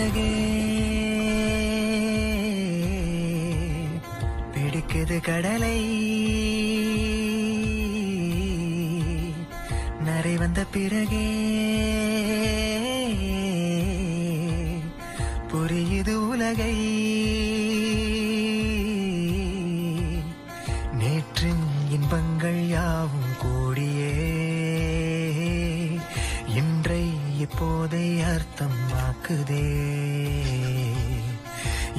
பிறகே பிடிக்குது கடலை நரை வந்த பிறகே புரியுது உலகை நேற்றின் இன்பங்கள் யாவும் கூடியே இன்றை இப்போதை அர்த்தமாக்குதே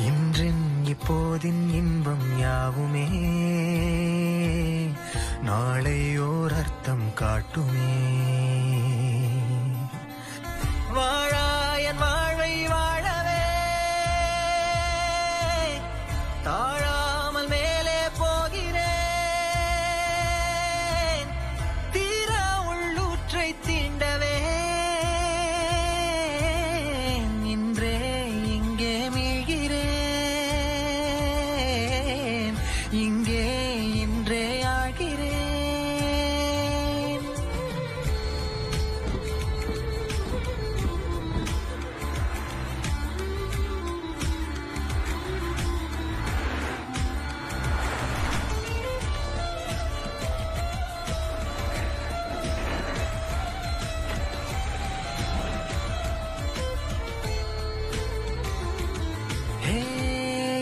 இன்றின் இப்போதின் இன்பம் யாவுமே நாளை ஓர் அர்த்தம் காட்டுமே வாழாயன் வாழ்வை வாழவே தாழாமல் மேலே போகிறேன் தீரா உள்ளூற்றை தீண்டவே இன்றே இங்கே மீழ்கிறேன் இங்கே இன்றே ஆகிறேன்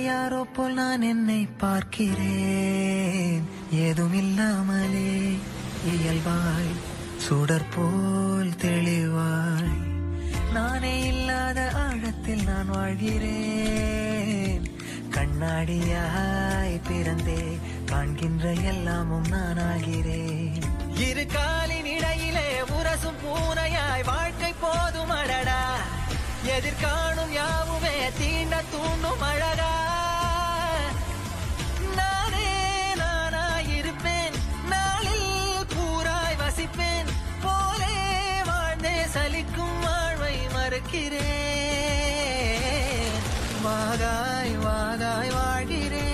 யாரோ போல் நான் என்னை பார்க்கிறேன் ஏதுமில்லாமலே இயல்பாய் சுடர் போல் தெளிவாய் நானே இல்லாத ஆழத்தில் நான் வாழ்கிறேன் கண்ணாடியாய் பிறந்தே காண்கின்ற எல்லாமும் நான் ஆகிறேன் இரு காலின் இடையிலே உரசும் பூனையாய் வாழ்க்கை போதும் அடடா எதிர்காணும் யாவுமே தீண்ட தூண்டும் அழகா நானே நானாயிருப்பேன் நாளில் பூராய் வசிப்பேன் போலே வாழ்ந்தே சலிக்கும் வாழ்வை மறுக்கிறேன் வாகாய் வாகாய் வாழ்கிறேன்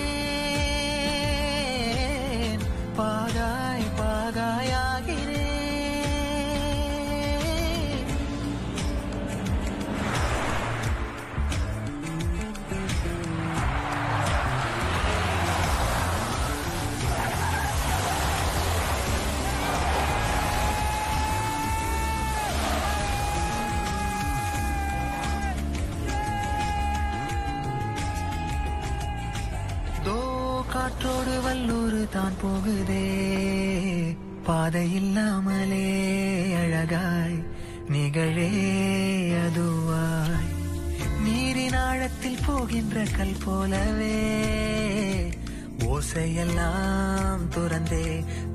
பாகாய் பாகாய் ஆகிறேன் காற்றோடு வல்லூர் தான் போகுதே பாதை இல்லாமலே அழகாய் நிகழே அதுவாய் நீரின் ஆழத்தில் போகின்ற கல் போலவே ஓசையெல்லாம் துறந்தே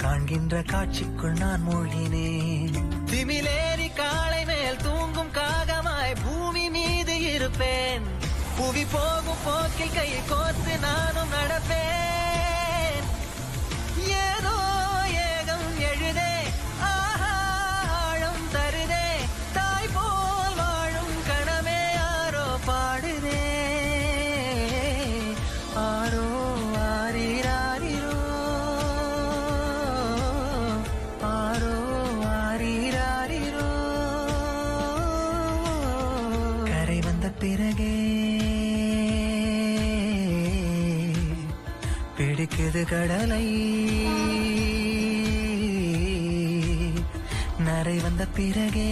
காண்கின்ற காட்சிக்குள் நான் மூழ்கினேன் திமிலேறி காலை மேல் தூங்கும் காகமாய் பூமி மீது இருப்பேன் புவி போகும் போக்கில் கை கோர்த்து நானும் நடப்பேன் ஏதோ ஏகம் எழுதே ஆஹா ஆழம் தருதே தாய் போல் வாழும் கணமே ஆரோ பாடுதே ஆரோ ஆரீராரோ ஆரோ ஆரீராரோ கரை வந்த பிறகே பிடிக்குது கடலை நரை வந்த பிறகே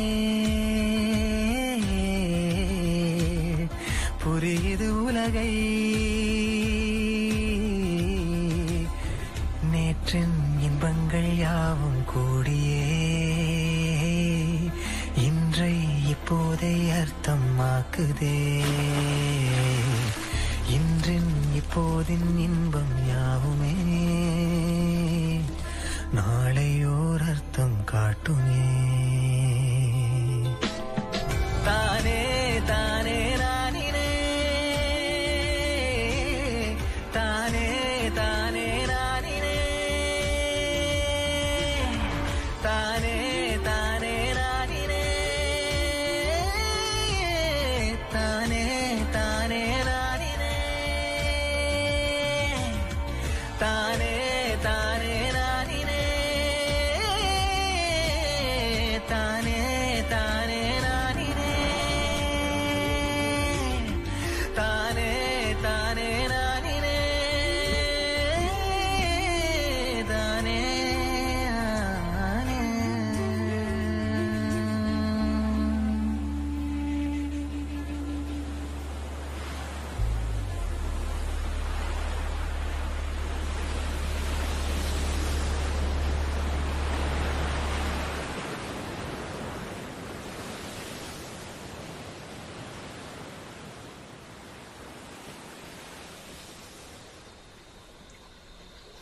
புரியுது உலகை நேற்றின் இன்பங்கள் யாவும் கூடியே இன்றை இப்போதை அர்த்தமாக்குதே இன்றின் இப்போதின் இன்பம் யாவுமே நாளையோர் அர்த்தம் காட்டுமே தானே தானே நானினே தானே தானே நானினே தானே தானே நானினே தானே தானே நானினே தானே தானே நானினே தானே தானே நானினே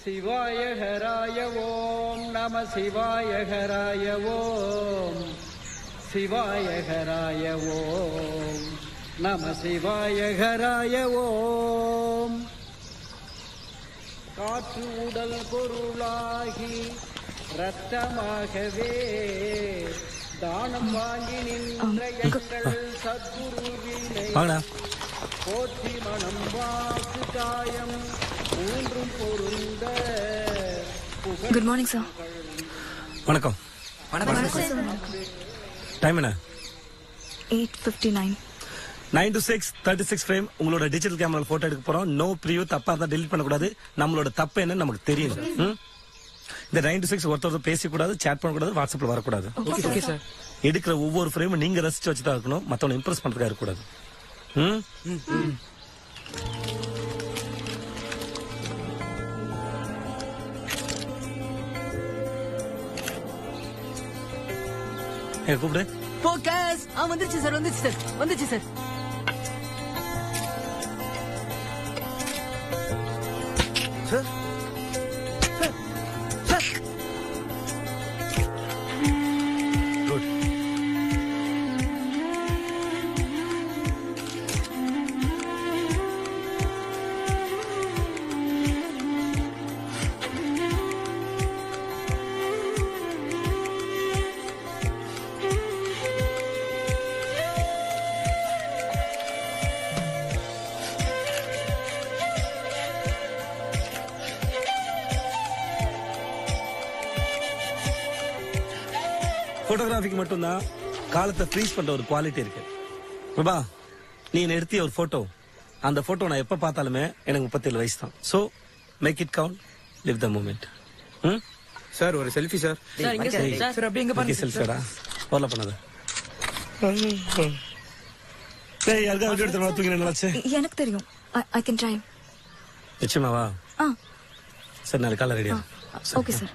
சிவாய ஹராய ஓம் நம சிவாய ஹராய ஓம் சிவாய ஹராய ஓம் நம சிவாய ஹராய ஓம். காற்று உடல் பொருளாகி ரத்தமாகவே தானம் வாங்கி நின்ற எங்கள் சத்குருவினை போற்றி மனம் வாக்கு காயம் மூன்றும் பொருந்த. Good morning sir. வணக்கம். டைம் என்ன? 8:59. 9 to 6 36 ஃப்ரேம். உங்களோட டிஜிட்டல் கேமரா போட்டோ எடுக்க போறோம். No preview. தப்பா இருந்தா டெலிட் பண்ணக்கூடாது. நம்மளோட தப்பு என்னன்னு நமக்கு தெரியும். இந்த 9 to 6 ஒருத்தர் பேசக்கூடாது, சேட் பண்ணக்கூடாது, வாட்ஸ்அப்ல வரக்கூடாது. Okay sir. எடுக்கிற ஒவ்வொரு ஃப்ரேமும் நீங்க ரசிச்சு வச்சுதான் இருக்கணும். மத்தவங்க இம்ப்ரெஸ் பண்றதுக்காக இருக்கக்கூடாது. கூப்பிடு. போக்கஸ். வந்துருச்சு சார், வந்துருச்சு சார், வந்துருச்சு சார். Sir good. போட்டோகிராஃபிக்கு மட்டும்தான் காலத்தை ஃப்ரீஸ் பண்ற ஒரு குவாலிட்டி இருக்கு. பிரபா, நீ என்ன எடுத்திய ஒரு போட்டோ, அந்த போட்டோ நான் எப்ப பார்த்தாலுமே எனக்கு 37 வயசு தான். So make it count, live the moment. Sir ஒரு செல்ஃபி சார். சார் அப்படியே இங்க பாருங்க. செல்ஃபிடா வரல பண்ணாத. டேய் யாருக்கா வீடியோ எடுத்து தூக்கி நின்னாச்சு. எனக்கு தெரியும். I can try. நிச்சயமாவா? சரி, நாளைக்கு காலைல ரெடியா. Okay sir.